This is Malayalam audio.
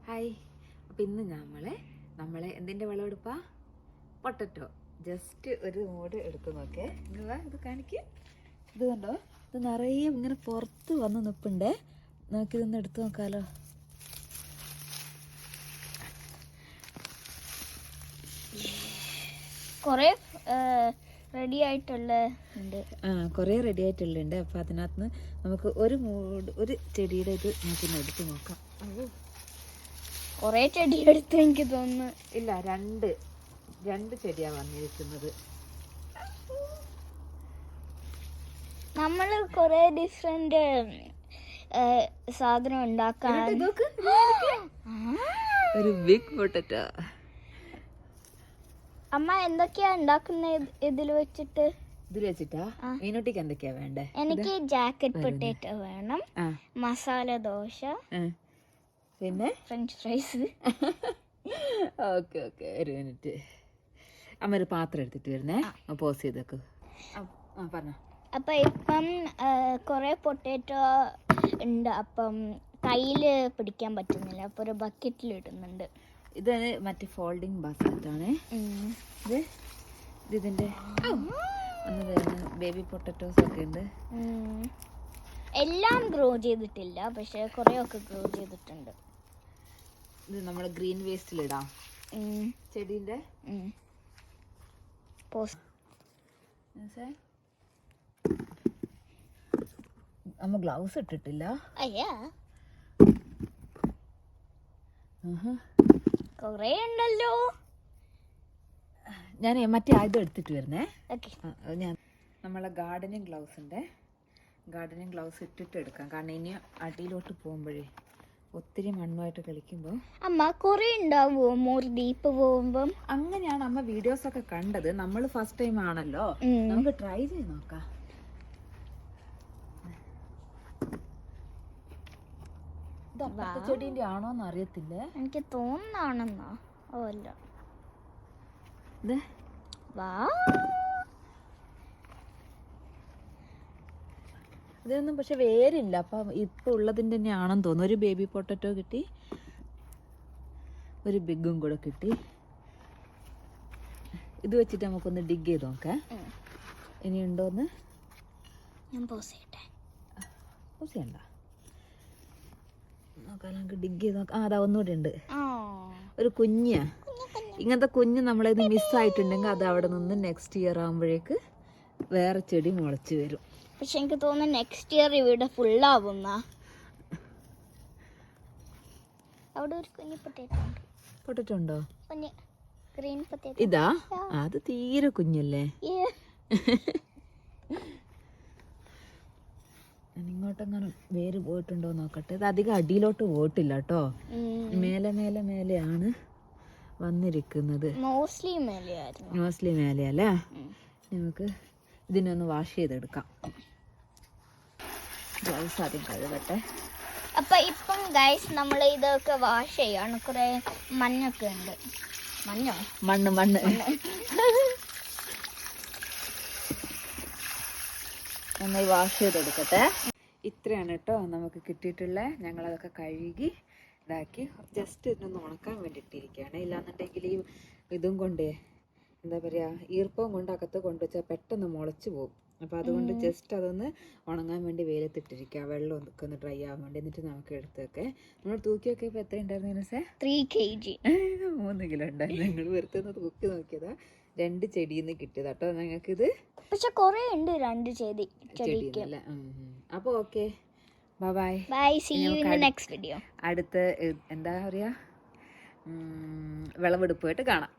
ഹായ്. അപ്പം ഇന്ന് നമ്മളെ എന്തിൻ്റെ വിളവെടുപ്പാ? പൊട്ടറ്റോ. ജസ്റ്റ് ഒരു മൂട് എടുത്ത് നോക്കേ. ഇങ്ങ ഇത് കാണിക്ക്. ഇത് കണ്ടോ, ഇത് നിറയെ ഇങ്ങനെ പുറത്ത് വന്ന് നിൽപ്പുണ്ടേ. നമുക്കിതൊന്ന് എടുത്ത് നോക്കാമല്ലോ. കുറേ റെഡി ആയിട്ടുള്ള ഉണ്ട്. കുറേ റെഡി ആയിട്ടുള്ളുണ്ട്. അപ്പം അതിനകത്ത് നമുക്ക് ഒരു ചെടിയുടെ ഇത് നമുക്കൊന്ന് എടുത്ത് നോക്കാം. കുറേ ചെടി എടുത്ത് എനിക്ക് തോന്നുന്നു. ഇല്ല, രണ്ട് ചെടിയാണ് വന്നിരിക്കുന്നത്. നമ്മൾ കുറേ ഡിഫറെന്റ് സാധനം ഉണ്ടാക്കാൻ. ഒരു ബിഗ് പൊട്ടറ്റോ. അമ്മ എന്തൊക്കെയാ ഉണ്ടാക്കുന്നത് ഇതിൽ വെച്ചിട്ടാ? മീനോട്ടിക്ക് എന്തൊക്കെയാ വേണ്ടേ? എനിക്ക് ജാക്കറ്റ് പൊട്ടാറ്റോ വേണം, മസാല ദോശ, പിന്നെ ഫ്രഞ്ച് ഫ്രൈസ്. ഓക്കെ ഒരു മിനിറ്റ്. അമ്മ ഒരു പാത്രം എടുത്തിട്ട് വരുന്നേ. പോസ് ചെയ്തേക്ക്. പറഞ്ഞോ. അപ്പം ഇപ്പം കുറേ പൊട്ടാറ്റോ ഉണ്ട്. അപ്പം കയ്യില് പിടിക്കാൻ പറ്റുന്നില്ല. അപ്പോൾ ഒരു ബക്കറ്റിൽ ഇടുന്നുണ്ട്. ഇത് മറ്റേ ഫോൾഡിങ് ബാസ്ക്കറ്റാണ്. ഇതിൻ്റെ ബേബി പൊട്ടറ്റോസ് ഒക്കെ ഉണ്ട്. എല്ലാം ഗ്രോ ചെയ്തിട്ടില്ല, പക്ഷെ കുറേ ഒക്കെ ഗ്രോ ചെയ്തിട്ടുണ്ട്. ഇത് നമ്മൾ ഗ്രീൻ വേസ്റ്റിലിടാം ചെടീൻ്റെ. അമ്മ ഗ്ലൗസ് ഇട്ടിട്ടില്ല. കുറേ ഉണ്ടല്ലോ. ഞാൻ മറ്റേ ആയുധം എടുത്തിട്ട് വരുന്നേ. ഞാൻ നമ്മളെ ഗാർഡനിങ് ഗ്ലൗസ് ഇട്ടിട്ട് എടുക്കാം. കാരണം ഇനി അടിയിലോട്ട് പോകുമ്പോഴേ ഒത്തിരി മണ്ണുമായിട്ട് കളിക്കുമ്പോൾ അമ്മ കുറേ ഉണ്ടാവുമോ മോർ ഡീപ്പ് പോകുമ്പം? അങ്ങനെയാണ് അമ്മ വീഡിയോസ് ഒക്കെ കണ്ടത്. നമ്മൾ ഫസ്റ്റ് ടൈം ആണല്ലോ, നമുക്ക് ട്രൈ ചെയ്ത് നോക്കാം. ചെടീന്റെ ആണോന്ന് അറിയത്തില്ല. എനിക്ക് തോന്നാണെന്നോ. ഓ അല്ല, ഇതൊന്നും പക്ഷെ വേരില്ല. അപ്പം ഇപ്പൊ ഉള്ളതിൻ്റെ തന്നെ ആണെന്ന് തോന്നുന്നു. ഒരു ബേബി പൊട്ടറ്റോ കിട്ടി, ഒരു ബിഗും കൂടെ കിട്ടി. ഇത് വെച്ചിട്ട് നമുക്കൊന്ന് ഡിഗ് ചെയ്ത് നോക്കാം. ഇനി ഉണ്ടോന്ന് ഞാൻ പോസ് ചെയ്യട്ടെ. പോസ് ചെയ്യണ്ട, നോക്കാം. നമുക്ക് ഡിഗ് ചെയ്ത് നോക്കാം. അതാ ഒന്നുകൂടെ ഉണ്ട്, ഒരു കുഞ്ഞ്. ഇങ്ങനത്തെ കുഞ്ഞ് നമ്മളത് മിസ്സായിട്ടുണ്ടെങ്കിൽ അത് അവിടെ നിന്ന് നെക്സ്റ്റ് ഇയർ ആകുമ്പോഴേക്ക് വേറെ ചെടി മുളച്ച് വരും. പക്ഷെ എനിക്ക് തോന്നുന്നു നെക്സ്റ്റ് ഇയർ ഇവിടെ ഫുള്ളാവുന്ന. അവിടെ ഒരു കുഞ്ഞു പൊട്ടറ്റോ ഉണ്ടോ? Green potato. ഇതാ, അത് തീരെ കുഞ്ഞല്ലേ. ഇങ്ങോട്ടെങ്ങനെ വേര് പോയിട്ടുണ്ടോ നോക്കട്ടെ. ഇത് അധികം അടിയിലോട്ട് പോയിട്ടില്ല കേട്ടോ. മേലെയാണ് വന്നിരിക്കുന്നത്. മോസ്റ്റ്ലി മേലെയല്ലേ. നമുക്ക് ഇതിനൊന്ന് വാഷ് ചെയ്തെടുക്കാം. ഗ്ലൗസ് ആദ്യം കഴുകട്ടെ. അപ്പൊ ഇപ്പം ഗൈസ് നമ്മൾ ഇതൊക്കെ വാഷ് ചെയ്യാണ്. കുറെ മണ്ണൊക്കെ ഉണ്ട്. മണ്ണ് നന്നായി വാഷ് ചെയ്തെടുക്കട്ടെ. ഇത്രയാണ് കേട്ടോ നമുക്ക് കിട്ടിയിട്ടുള്ള. ഞങ്ങളതൊക്കെ കഴുകി ഇതാക്കി ജസ്റ്റ് ഇതിനൊന്ന് ഉണക്കാൻ വേണ്ടിയിട്ടിരിക്കുകയാണ്. ഇല്ലാന്നുണ്ടെങ്കിൽ ഈ ഇതും കൊണ്ട് എന്താ പറയുക, ഈർപ്പവും കൊണ്ട് അകത്ത് കൊണ്ടുവച്ചാൽ പെട്ടെന്ന് മുളച്ച് പോകും. അപ്പോൾ അതുകൊണ്ട് ജസ്റ്റ് അതൊന്ന് ഉണങ്ങാൻ വേണ്ടി വെയിലത്തിട്ടിരിക്കുക, വെള്ളം ഒന്ന് ഡ്രൈ ആവാൻ വേണ്ടി. എന്നിട്ട് നമുക്ക് എടുത്തൊക്കെ നമ്മൾ തൂക്കിയൊക്കെ ഇപ്പോൾ എത്ര ഉണ്ടായിരുന്നു? 3 kg 3 കിലോ ഉണ്ടായിരുന്നു. ഞങ്ങൾ വെറുതെ ഒന്ന് തൂക്കി നോക്കിയതാ. 2 ചെടിയിൽ നിന്ന് കിട്ടിയതാ കേട്ടോ ഞങ്ങൾക്കിത്. പക്ഷെ കുറേ ഉണ്ട് 2 ചെടിക്ക്. അപ്പോൾ okay, bye. See you in the next video. അടുത്ത എന്താ പറയുക, വിളവെടുപ്പായിട്ട് കാണാം.